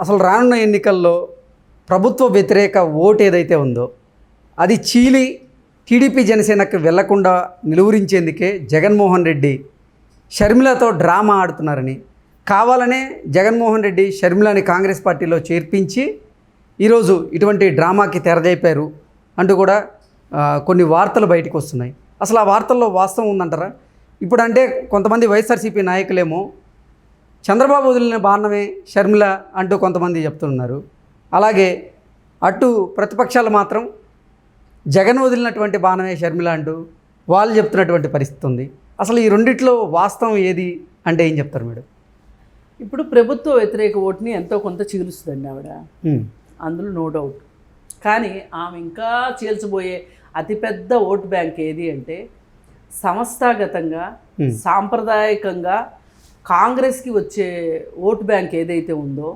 అసలు రానున్న ఎన్నికల్లో ప్రభుత్వ వ్యతిరేక ఓటు ఏదైతే ఉందో అది చీలి టీడీపీ జనసేనకు వెళ్లకుండా నిలువరించేందుకే జగన్మోహన్ రెడ్డి షర్మిలతో డ్రామా ఆడుతున్నారని, కావాలనే జగన్మోహన్ రెడ్డి షర్మిలని కాంగ్రెస్ పార్టీలో చేర్పించి ఈరోజు ఇటువంటి డ్రామాకి తెరదేపారు అంటూ కూడా కొన్ని వార్తలు బయటకు వస్తున్నాయి. అసలు ఆ వార్తల్లో వాస్తవం ఉందంటారా? ఇప్పుడంటే కొంతమంది వైఎస్ఆర్సీపీ నాయకులేమో చంద్రబాబు వదిలిన బాణమే షర్మిల అంటూ కొంతమంది చెప్తున్నారు. అలాగే అటు ప్రతిపక్షాలు మాత్రం జగన్ వదిలినటువంటి బాణమే షర్మిల అంటూ వాళ్ళు చెప్తున్నటువంటి పరిస్థితి ఉంది. అసలు ఈ రెండిట్లో వాస్తవం ఏది అంటే ఏం చెప్తారు మేడం? ఇప్పుడు ప్రభుత్వ వ్యతిరేక ఓటుని ఎంతో కొంత చీలుస్తుందండి ఆవిడ, అందులో నో డౌట్. కానీ ఆమె ఇంకా చీల్చబోయే అతిపెద్ద ఓటు బ్యాంక్ ఏది అంటే సంస్థాగతంగా సాంప్రదాయకంగా కాంగ్రెస్కి వచ్చే ఓటు బ్యాంక్ ఏదైతే ఉందో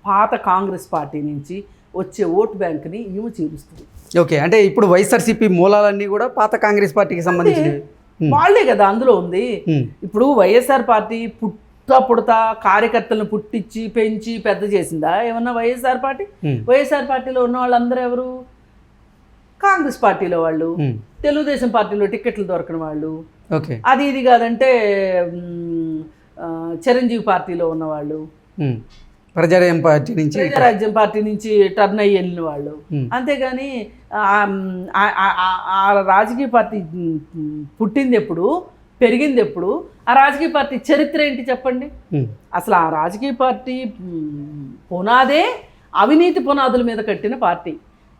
పాత కాంగ్రెస్ పార్టీ నుంచి వచ్చే ఓటు బ్యాంక్ని ఈమె చీలుస్తుంది. ఓకే, అంటే ఇప్పుడు వైఎస్ఆర్సీపీ మూలాలన్నీ కూడా పాత కాంగ్రెస్ పార్టీకి సంబంధించినవి వాళ్లే కదా అందులో ఉంది. ఇప్పుడు వైఎస్ఆర్ పార్టీ పుడతా కార్యకర్తలను పుట్టించి పెంచి పెద్ద చేసిందా ఏమన్నా వైఎస్ఆర్ పార్టీ? వైఎస్ఆర్ పార్టీలో ఉన్న వాళ్ళందరూ ఎవరు? కాంగ్రెస్ పార్టీలో వాళ్ళు, తెలుగుదేశం పార్టీలో టికెట్లు దొరకని వాళ్ళు, అది ఇది కాదంటే చిరంజీవి పార్టీలో ఉన్నవాళ్ళు, ప్రజారాజ్యం పార్టీ నుంచి టర్న్ అయ్యి వెళ్ళిన వాళ్ళు. అంతేగాని ఆ రాజకీయ పార్టీ పుట్టింది ఎప్పుడు, పెరిగింది ఎప్పుడు, ఆ రాజకీయ పార్టీ చరిత్ర ఏంటి చెప్పండి? అసలు ఆ రాజకీయ పార్టీ పునాదే అవినీతి పునాదుల మీద కట్టిన పార్టీ.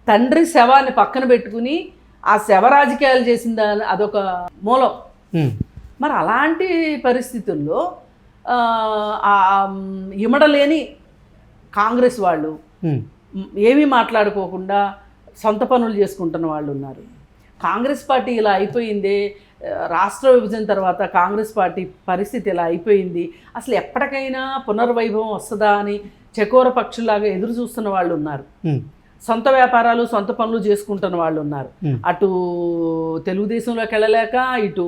తండ్రి శవాన్ని పక్కన పెట్టుకుని ఆ శవ రాజకీయాలు చేసిందా అదొక మూలం. మరి అలాంటి పరిస్థితుల్లో ఇమడలేని కాంగ్రెస్ వాళ్ళు ఏమీ మాట్లాడుకోకుండా సొంత పనులు చేసుకుంటున్న వాళ్ళు ఉన్నారు. కాంగ్రెస్ పార్టీ ఇలా అయిపోయిందే, రాష్ట్ర విభజన తర్వాత కాంగ్రెస్ పార్టీ పరిస్థితి ఇలా అయిపోయింది, అసలు ఎప్పటికైనా పునర్వైభవం వస్తుందా అని చకోర పక్షులాగా ఎదురు చూస్తున్న వాళ్ళు ఉన్నారు. సొంత వ్యాపారాలు సొంత పనులు చేసుకుంటున్న వాళ్ళు ఉన్నారు. అటు తెలుగుదేశంలోకి వెళ్ళలేక, ఇటు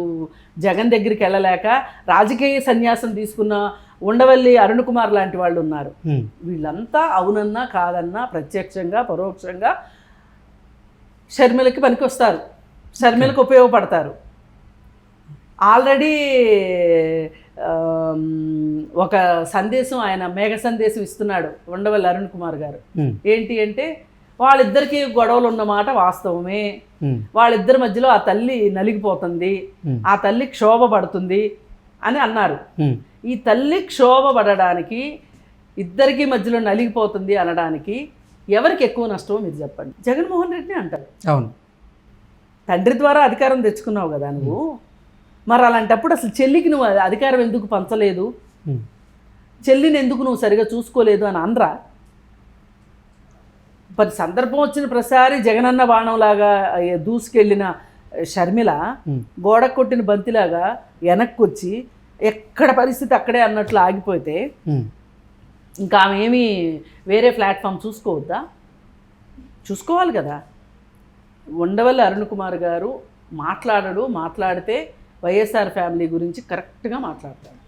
జగన్ దగ్గరికి వెళ్ళలేక రాజకీయ సన్యాసం తీసుకున్న ఉండవల్లి అరుణ్ కుమార్ లాంటి వాళ్ళు ఉన్నారు. వీళ్ళంతా అవునన్నా కాదన్నా ప్రత్యక్షంగా పరోక్షంగా షర్మిలకి పనికి వస్తారు, షర్మిలకు ఉపయోగపడతారు. ఆల్రెడీ ఒక సందేశం ఆయన మేఘ సందేశం ఇస్తున్నాడు ఉండవల్లి అరుణ్ కుమార్ గారు. ఏంటి అంటే వాళ్ళిద్దరికి గొడవలు ఉన్నమాట వాస్తవమే, వాళ్ళిద్దరి మధ్యలో ఆ తల్లి నలిగిపోతుంది, ఆ తల్లి క్షోభ పడుతుంది అని అన్నారు. ఈ తల్లి క్షోభ పడడానికి, ఇద్దరికి మధ్యలో నలిగిపోతుంది అనడానికి ఎవరికి ఎక్కువ నష్టమో మీరు చెప్పండి? జగన్మోహన్ రెడ్డిని అంటారు. అవును, తండ్రి ద్వారా అధికారం తెచ్చుకున్నావు కదా నువ్వు, మరి అలాంటప్పుడు అసలు చెల్లికి నువ్వు అధికారం ఎందుకు పంచలేదు, చెల్లిని ఎందుకు నువ్వు సరిగా చూసుకోలేదు అని అనరా? మరి సందర్భం వచ్చిన ప్రతిసారి జగనన్న బాణంలాగా దూసుకెళ్ళిన షర్మిల గోడ కొట్టిన బంతిలాగా వెనక్కి వచ్చి ఎక్కడ పరిస్థితి అక్కడే అన్నట్లు ఆగిపోతే ఇంకా ఆమె ఏమీ వేరే ప్లాట్ఫామ్ చూసుకోవద్దా? చూసుకోవాలి కదా. ఉండవల్లి అరుణ్ కుమార్ గారు మాట్లాడితే వైఎస్ఆర్ ఫ్యామిలీ గురించి కరెక్ట్గా మాట్లాడతాడు.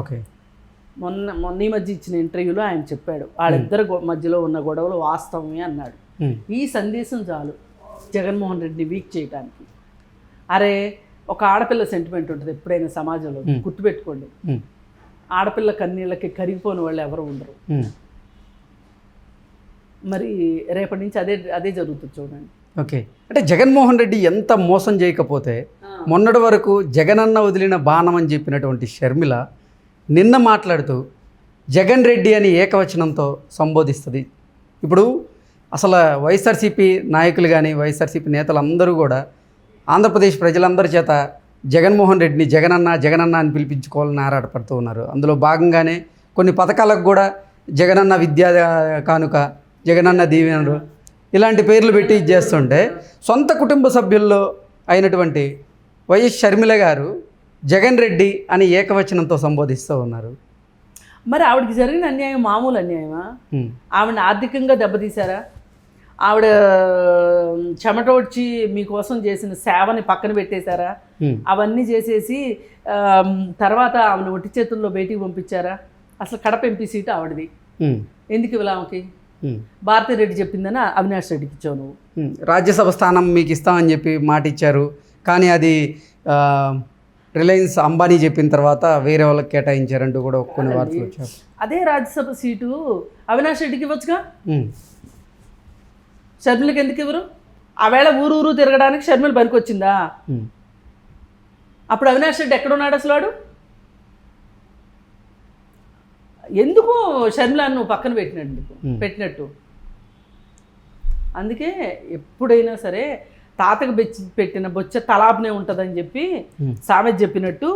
ఓకే, మొన్న ఈ మధ్య ఇచ్చిన ఇంటర్వ్యూలో ఆయన చెప్పాడు వాళ్ళిద్దరు మధ్యలో ఉన్న గొడవలు వాస్తవమే అన్నాడు. ఈ సందేశం చాలు జగన్మోహన్ రెడ్డిని వీక్ చేయడానికి. అరే, ఒక ఆడపిల్ల సెంటిమెంట్ ఉంటుంది ఎప్పుడైనా సమాజంలో, గుర్తుపెట్టుకోండి. ఆడపిల్ల కన్నీళ్ళకి కరిగిపోని వాళ్ళు ఎవరు ఉండరు. మరి రేపటి నుంచి అదే జరుగుతుంది చూడండి. ఓకే, అంటే జగన్మోహన్ రెడ్డి ఎంత మోసం చేయకపోతే మొన్నటి వరకు జగనన్న వదిలిన బాణం అని చెప్పినటువంటి షర్మిల నిన్న మాట్లాడుతూ జగన్ రెడ్డి అని ఏకవచనంతో సంబోధిస్తుంది. ఇప్పుడు అసలు వైఎస్ఆర్సీపీ నాయకులు కానీ వైఎస్ఆర్సీపీ నేతలందరూ కూడా ఆంధ్రప్రదేశ్ ప్రజలందరి చేత జగన్మోహన్ రెడ్డిని జగనన్న అని పిలిపించుకోవాలని ఆరాటపడుతూ ఉన్నారు. అందులో భాగంగానే కొన్ని పథకాలకు కూడా జగనన్న విద్యా కానుక, జగనన్న దీవెనలు ఇలాంటి పేర్లు పెట్టి చేస్తుంటే సొంత కుటుంబ సభ్యుల్లో అయినటువంటి వైఎస్ షర్మిల గారు జగన్ రెడ్డి అని ఏకవచనంతో సంబోధిస్తూ ఉన్నారు. మరి ఆవిడకి జరిగిన అన్యాయం మామూలు అన్యాయమా? ఆవిడని ఆర్థికంగా దెబ్బతీశారా? ఆవిడ చెమట వచ్చి మీకోసం చేసిన సేవని పక్కన పెట్టేశారా? అవన్నీ చేసేసి తర్వాత ఆమెను ఒట్టి చేతుల్లో బయటికి పంపించారా? అసలు కడప ఎంపీ సీటు ఆవిడది. ఎందుకు ఇవ్వాలి ఆమెకి? భారతీ రెడ్డి చెప్పిందని అవినాష్ రెడ్డికి ఇచ్చావు నువ్వు. రాజ్యసభ స్థానం మీకు ఇస్తామని చెప్పి మాట ఇచ్చారు, కానీ అది రిలయన్స్ అంబానీ చెప్పిన తర్వాత వేరే వాళ్ళకి కేటాయించారంటూ కూడా కొన్ని వార్తలు వచ్చారు. అదే రాజ్యసభ సీటు అవినాష్ రెడ్డికి ఇవ్వచ్చుగా, షర్మిలకి ఎందుకు ఇవ్వరు? ఆవేళ ఊరు తిరగడానికి షర్మిల పనికొచ్చిందా? అప్పుడు అవినాష్ రెడ్డి ఎక్కడున్నాడు అసలు? వాడు ఎందుకు షర్మిలాన్ని నువ్వు పక్కన పెట్టినట్టు? అందుకే ఎప్పుడైనా సరే తాతకు పెట్టిన బొచ్చ తలాపునే ఉంటుందని చెప్పి సామెత చెప్పినట్టు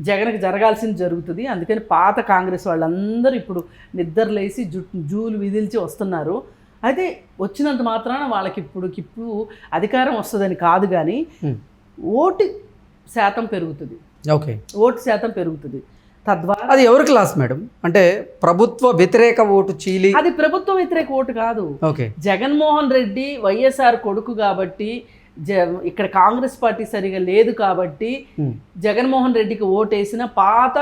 జగన్కి జరగాల్సింది జరుగుతుంది. అందుకని పాత కాంగ్రెస్ వాళ్ళందరూ ఇప్పుడు నిద్రలేసి జూలు విదిల్చి వస్తున్నారు. అయితే వచ్చినంత మాత్రాన వాళ్ళకి ఇప్పుడు అధికారం వస్తుందని కాదు, కానీ ఓటు శాతం పెరుగుతుంది. ఓకే, ఓటు శాతం పెరుగుతుంది. తద్వారా అది ఎవరి క్లాస్ మేడం? అంటే ప్రభుత్వ వ్యతిరేక ఓటు చీలి, అది ప్రభుత్వ వ్యతిరేక ఓటు కాదు. ఓకే, జగన్మోహన్ రెడ్డి వైఎస్ఆర్ కొడుకు కాబట్టి, ఇక్కడ కాంగ్రెస్ పార్టీ సరిగా లేదు కాబట్టి జగన్మోహన్ రెడ్డికి ఓటేసిన పాత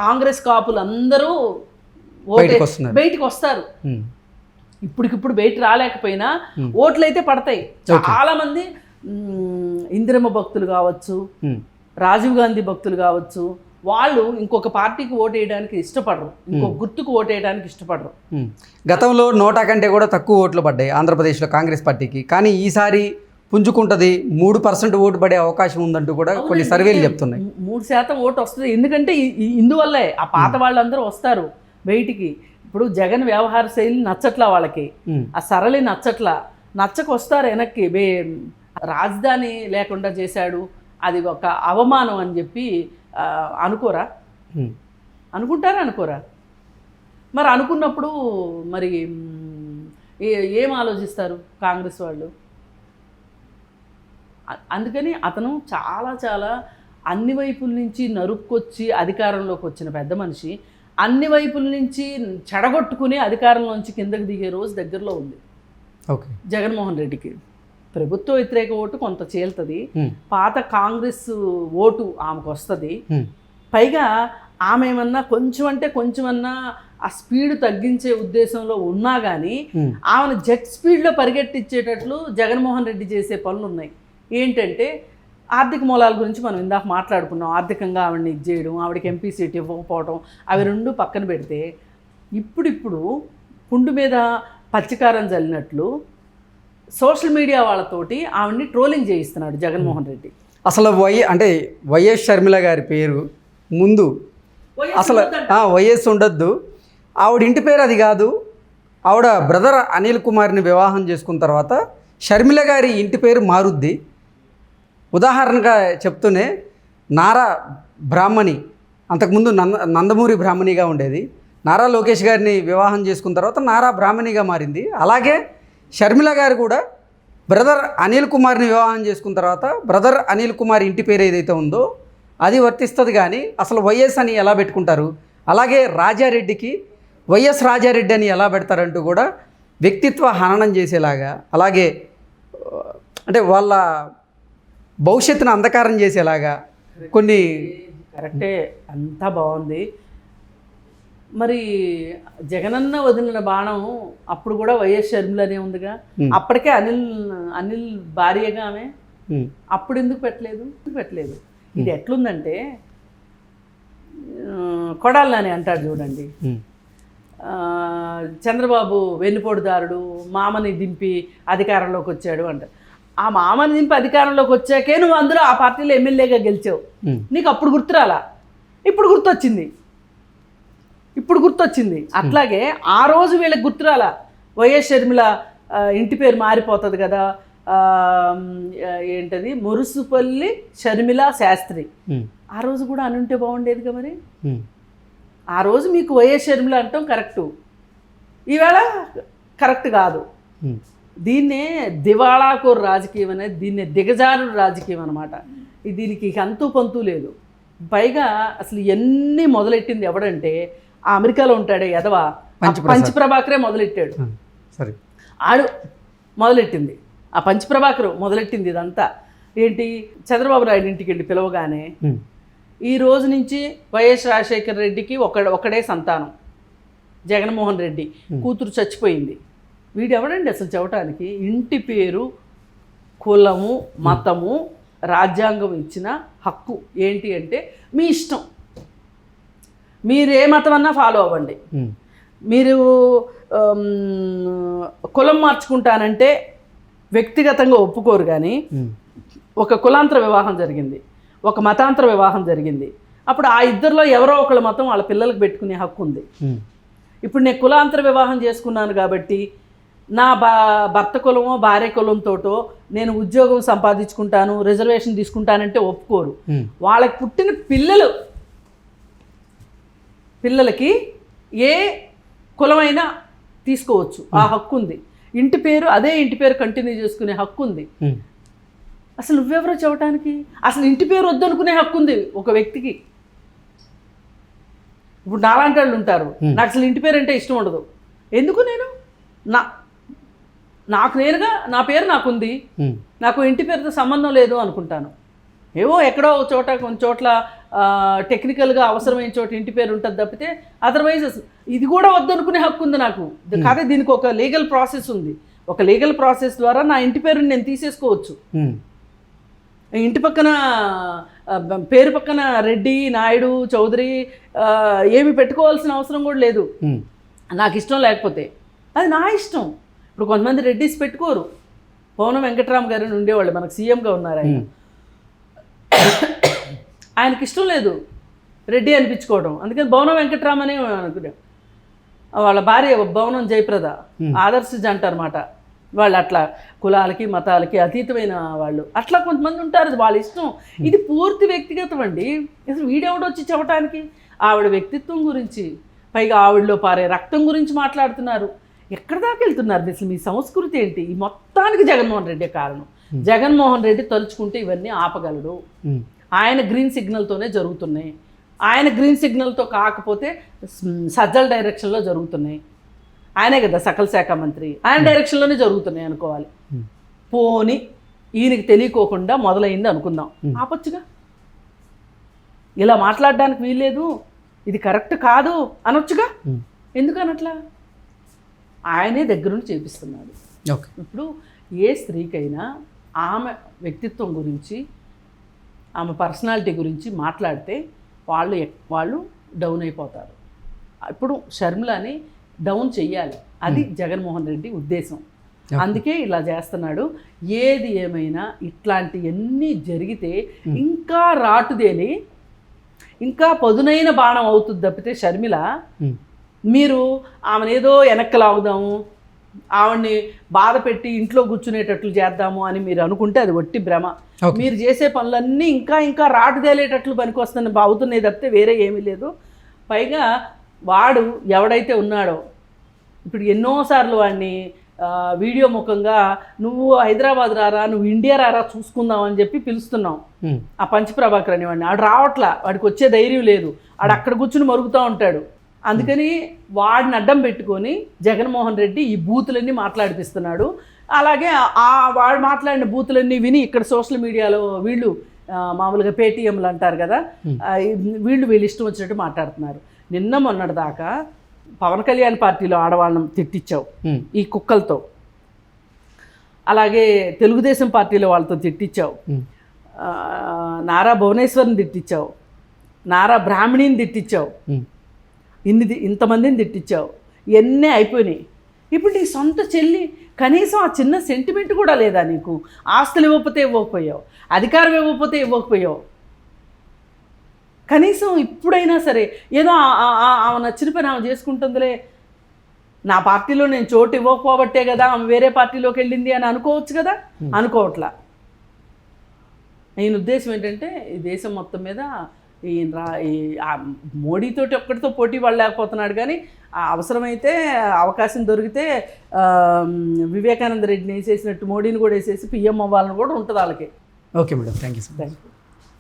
కాంగ్రెస్ కాపులు అందరూ బయటికి వస్తారు. ఇప్పటికిప్పుడు బయట రాలేకపోయినా ఓట్లు అయితే పడతాయి. చాలా మంది ఇందిరమ్మ భక్తులు కావచ్చు, రాజీవ్ గాంధీ భక్తులు కావచ్చు, వాళ్ళు ఇంకొక పార్టీకి ఓటేయడానికి ఇష్టపడరు, ఇంకొక గుర్తుకు ఓటేయడానికి ఇష్టపడరు. గతంలో 100 కంటే కూడా తక్కువ ఓట్లు పడ్డాయి ఆంధ్రప్రదేశ్లో కాంగ్రెస్ పార్టీకి, కానీ ఈసారి పుంజుకుంటుంది, 3% ఓటు పడే అవకాశం ఉందంటూ కూడా కొన్ని సర్వేలు చెప్తున్నాయి. 3% ఓటు వస్తుంది. ఎందుకంటే ఇందువల్లే ఆ పాత వాళ్ళందరూ వస్తారు బయటికి. ఇప్పుడు జగన్ వ్యవహార శైలి నచ్చట్లా వాళ్ళకి, ఆ సరళి నచ్చకు వస్తారు వెనక్కి. రాజధాని లేకుండా చేశాడు, అది ఒక అవమానం అని చెప్పి అనుకుంటారా? మరి అనుకున్నప్పుడు మరి ఏం ఆలోచిస్తారు కాంగ్రెస్ వాళ్ళు? అందుకని అతను చాలా అన్ని వైపుల నుంచి నరుక్కొచ్చి అధికారంలోకి వచ్చిన పెద్ద మనిషి, అన్ని వైపుల నుంచి చెడగొట్టుకుని అధికారంలోంచి కిందకి దిగే రోజు దగ్గరలో ఉంది. ఓకే, జగన్మోహన్ రెడ్డికి ప్రభుత్వ వ్యతిరేక ఓటు కొంత చీల్తుంది, పాత కాంగ్రెస్ ఓటు ఆమెకు వస్తుంది. పైగా ఆమె ఏమన్నా కొంచెమన్నా ఆ స్పీడ్ తగ్గించే ఉద్దేశంలో ఉన్నా కానీ ఆమెను జెట్ స్పీడ్లో పరిగెట్టించేటట్లు జగన్మోహన్ రెడ్డి చేసే పనులు ఉన్నాయి. ఏంటంటే ఆర్థిక మూలాల గురించి మనం ఇందాక మాట్లాడుకున్నాం. ఆర్థికంగా ఆవిడని చేయడం, ఆవిడకి ఎంపీ సీట్ ఇవ్వకపోవడం, అవి రెండు పక్కన పెడితే ఇప్పుడు పుండు మీద పచ్చికారం చల్లినట్లు సోషల్ మీడియా వాళ్ళతోటి ఆవిడ్ని ట్రోలింగ్ చేయిస్తున్నాడు జగన్మోహన్ రెడ్డి. అసలు వైఎస్ షర్మిల గారి పేరు ముందు అసలు వైఎస్ ఉండొద్దు, ఆవిడ ఇంటి పేరు అది కాదు. ఆవిడ బ్రదర్ అనిల్ కుమార్ని వివాహం చేసుకున్న తర్వాత షర్మిల గారి ఇంటి పేరు మారుద్ది. ఉదాహరణగా చెప్తూనే నారా బ్రాహ్మణి, అంతకుముందు నందమూరి బ్రాహ్మణిగా ఉండేది, నారా లోకేష్ గారిని వివాహం చేసుకున్న తర్వాత నారా బ్రాహ్మణిగా మారింది. అలాగే షర్మిల గారు కూడా బ్రదర్ అనిల్ కుమార్ని వివాహం చేసుకున్న తర్వాత బ్రదర్ అనిల్ కుమార్ ఇంటి పేరు ఏదైతే ఉందో అది వర్తిస్తుంది. కానీ అసలు వైఎస్ అని ఎలా పెట్టుకుంటారు? అలాగే రాజారెడ్డికి వైఎస్ రాజారెడ్డి అని ఎలా పెడతారంటూ కూడా వ్యక్తిత్వ హననం చేసేలాగా, అలాగే అంటే వాళ్ళ భవిష్యత్తును అంధకారం చేసేలాగా కొన్ని. కరెక్టే, అంతా బాగుంది. మరి జగనన్న వదిలిన బాణం అప్పుడు కూడా వైఎస్ షర్మిలనే ఉందిగా, అప్పటికే అనిల్ భార్యగా ఆమె, అప్పుడు ఎందుకు పెట్టలేదు? ఇది ఎట్లుందంటే కొడాలని అంటాడు చూడండి, చంద్రబాబు వెన్నుపోటుదారుడు, మామని దింపి అధికారంలోకి వచ్చాడు అంటారు. ఆ మామని దింపి అధికారంలోకి వచ్చాకే నువ్వు అందులో ఆ పార్టీలో ఎమ్మెల్యేగా గెలిచావు. నీకు అప్పుడు గుర్తురాలా? ఇప్పుడు గుర్తొచ్చింది. అట్లాగే ఆ రోజు వీళ్ళకి గుర్తురాలా? వైఎస్ షర్మిల ఇంటి పేరు మారిపోతుంది కదా, ఏంటది, మురుసుపల్లి షర్మిల శాస్త్రి. ఆ రోజు కూడా అనుంటే బాగుండేదిగా. మరి ఆ రోజు మీకు వైఎస్ షర్మిల అంటాం కరెక్టు, ఈవేళ కరెక్ట్ కాదు. దీన్నే దివాళాకోరు రాజకీయం అనేది, దీన్నే దిగజారుడు రాజకీయం అనమాట. దీనికి అంతు పంతు లేదు. పైగా అసలు ఎన్ని మొదలెట్టింది ఎవడంటే ఆ అమెరికాలో ఉంటాడే ఎదవా పంచప్రభాకరే మొదలెట్టాడు. సరే, ఆడు మొదలెట్టింది, ఆ పంచప్రభాకరు మొదలెట్టింది ఇదంతా. ఏంటి, చంద్రబాబు నాయుడు ఇంటికి వెళ్ళి పిలవగానే ఈ రోజు నుంచి వైఎస్ రాజశేఖర రెడ్డికి ఒకడే సంతానం, జగన్మోహన్ రెడ్డి. కూతురు చచ్చిపోయింది. వీడు ఎవడండి అసలు చెప్పడానికి? ఇంటి పేరు, కులము, మతము రాజ్యాంగం ఇచ్చిన హక్కు ఏంటి అంటే మీ ఇష్టం. మీరు ఏ మతం అన్నా ఫాలో అవ్వండి. మీరు కులం మార్చుకుంటానంటే వ్యక్తిగతంగా ఒప్పుకోరు. కానీ ఒక కులాంతర వివాహం జరిగింది, ఒక మతాంతర వివాహం జరిగింది, అప్పుడు ఆ ఇద్దరిలో ఎవరో ఒకళ్ళ మతం వాళ్ళ పిల్లలకు పెట్టుకునే హక్కు ఉంది. ఇప్పుడు నేను కులాంతర వివాహం చేసుకున్నాను కాబట్టి నా భర్త కులమో భార్య కులంతోటో నేను ఉద్యోగం సంపాదించుకుంటాను, రిజర్వేషన్ తీసుకుంటానంటే ఒప్పుకోరు. వాళ్ళకి పుట్టిన పిల్లలకి ఏ కులమైనా తీసుకోవచ్చు, ఆ హక్కు ఉంది. ఇంటి పేరు, అదే ఇంటి పేరు కంటిన్యూ చేసుకునే హక్కు ఉంది. అసలు నువ్వెవరో చెప్పడానికి? అసలు ఇంటి పేరు వద్దనుకునే హక్కు ఉంది ఒక వ్యక్తికి. ఇప్పుడు నాలాంటి వాళ్ళు ఉంటారు, నాకు అసలు ఇంటి పేరు అంటే ఇష్టం ఉండదు. ఎందుకు? నాకు నేనుగా నా పేరు నాకుంది, నాకు ఇంటి పేరుతో సంబంధం లేదు అనుకుంటాను. ఏవో ఎక్కడో ఒక చోట కొన్ని చోట్ల టెక్నికల్గా అవసరమైన చోట ఇంటి పేరు ఉంటుంది తప్పితే అదర్వైజ్ ఇది కూడా వద్దనుకునే హక్కు ఉంది నాకు. కాదే దీనికి ఒక లీగల్ ప్రాసెస్ ఉంది. ఒక లీగల్ ప్రాసెస్ ద్వారా నా ఇంటి పేరుని నేను తీసేసుకోవచ్చు. ఇంటి పక్కన పేరు పక్కన రెడ్డి, నాయుడు, చౌదరి ఏమి పెట్టుకోవాల్సిన అవసరం కూడా లేదు. నాకు ఇష్టం లేకపోతే అది నా ఇష్టం. ఇప్పుడు కొంతమంది రెడ్డిస్ పెట్టుకోరు. పవన వెంకటరామ్ గారు ఉండేవాళ్ళు, మనకు సీఎంగా ఉన్నారు ఆయన. ఆయనకి ఇష్టం లేదు రెడ్డి అనిపించుకోవడం, అందుకని భవనం వెంకటరామ్ అనే అనుకున్నాం. వాళ్ళ భార్య భవనం జయప్రద, ఆదర్శ జంట అనమాట వాళ్ళు. అట్లా కులాలకి మతాలకి అతీతమైన వాళ్ళు అట్లా కొంతమంది ఉంటారు, వాళ్ళ ఇష్టం. ఇది పూర్తి వ్యక్తిగతం అండి. అసలు వీడెవడొచ్చి చెప్పడానికి? ఆవిడ వ్యక్తిత్వం గురించి, పైగా ఆవిడలో పారే రక్తం గురించి మాట్లాడుతున్నారు. ఎక్కడి దాకా వెళ్తున్నారు? అసలు మీ సంస్కృతి ఏంటి? ఈ మొత్తానికి జగన్మోహన్ రెడ్డి కారణం. జగన్మోహన్ రెడ్డి తలుచుకుంటే ఇవన్నీ ఆపగలడు. ఆయన గ్రీన్ సిగ్నల్తోనే జరుగుతున్నాయి. ఆయన గ్రీన్ సిగ్నల్తో కాకపోతే సజ్జల డైరెక్షన్లో జరుగుతున్నాయి. ఆయనే కదా సకల శాఖ మంత్రి, ఆయన డైరెక్షన్లోనే జరుగుతున్నాయి అనుకోవాలి. పోని ఈయనకి తెలియకోకుండా మొదలైంది అనుకుందాం, ఆపొచ్చుగా. ఇలా మాట్లాడడానికి వీల్లేదు, ఇది కరెక్ట్ కాదు అనొచ్చుగా. ఎందుకు అనట్లా? ఆయనే దగ్గరుండి చేపిస్తున్నాడు. ఇప్పుడు ఏ స్త్రీకైనా ఆమె వ్యక్తిత్వం గురించి, ఆమె పర్సనాలిటీ గురించి మాట్లాడితే వాళ్ళు డౌన్ అయిపోతారు. ఇప్పుడు షర్మిలని డౌన్ చెయ్యాలి, అది జగన్మోహన్ రెడ్డి ఉద్దేశం. అందుకే ఇలా చేస్తున్నాడు. ఏది ఏమైనా ఇట్లాంటివన్నీ జరిగితే ఇంకా రాటుదేలి ఇంకా పదునైన బాణం అవుతుంది తప్పితే షర్మిల మీరు ఆమెనేదో వెనక్కి లాగుదాము, ఆవిడ్ని బాధ పెట్టి ఇంట్లో కూర్చునేటట్లు చేద్దాము అని మీరు అనుకుంటే అది వట్టి భ్రమ. మీరు చేసే పనులన్నీ ఇంకా ఇంకా రాటుదేలేటట్లు పనికొస్తుంది అవుతున్నాయి తప్పితే వేరే ఏమీ లేదు. పైగా వాడు ఎవడైతే ఉన్నాడో ఇప్పుడు ఎన్నోసార్లు వాడిని వీడియో ముఖంగా నువ్వు హైదరాబాద్ రారా, నువ్వు ఇండియా రారా చూసుకుందాం అని చెప్పి పిలుస్తున్నాం. ఆ పంచప్రభాకర్ అనేవాడిని, ఆడు రావట్లా, వాడికి వచ్చే ధైర్యం లేదు, ఆడు అక్కడ కూర్చుని మరుగుతూ ఉంటాడు. అందుకని వాడిని అడ్డం పెట్టుకొని జగన్మోహన్ రెడ్డి ఈ బూతులన్నీ మాట్లాడిపిస్తున్నాడు. అలాగే వాడు మాట్లాడిన బూతులన్నీ విని ఇక్కడ సోషల్ మీడియాలో వీళ్ళు మామూలుగా పేటీఎంలు అంటారు కదా, వీళ్ళు ఇష్టం వచ్చినట్టు మాట్లాడుతున్నారు. నిన్న మొన్నటి దాకా పవన్ కళ్యాణ్ పార్టీలో ఆడవాళ్ళని తిట్టించావు ఈ కుక్కలతో, అలాగే తెలుగుదేశం పార్టీలో వాళ్ళతో తిట్టించావు, నారా భువనేశ్వర్ని తిట్టించావు, నారా బ్రాహ్మణిని తిట్టించావు, ఇంతమందిని తిట్టించావు. ఇవన్నీ అయిపోయినాయి. ఇప్పుడు నీ సొంత చెల్లి కనీసం ఆ చిన్న సెంటిమెంట్ కూడా లేదా నీకు? ఆస్తులు ఇవ్వకపోతే ఇవ్వకపోయావు, అధికారం ఇవ్వకపోతే ఇవ్వకపోయావు. కనీసం ఇప్పుడైనా సరే ఏదో ఆమె నచ్చిన పని ఆమె చేసుకుంటుందిలే, నా పార్టీలో నేను చోటు ఇవ్వకపోబట్టే కదా ఆమె వేరే పార్టీలోకి వెళ్ళింది అని అనుకోవచ్చు కదా. అనుకోవట్లా. ఈయన ఉద్దేశం ఏంటంటే ఈ దేశం మొత్తం మీద మోడీతోటి ఒక్కడితో పోటీ పడలేకపోతున్నాడు, కానీ అవసరమైతే అవకాశం దొరికితే వివేకానంద రెడ్డిని వేసేసినట్టు మోడీని కూడా వేసేసి పిఎం అవ్వాలని కూడా ఉంటుంది వాళ్ళకి. Okay madam, thank you.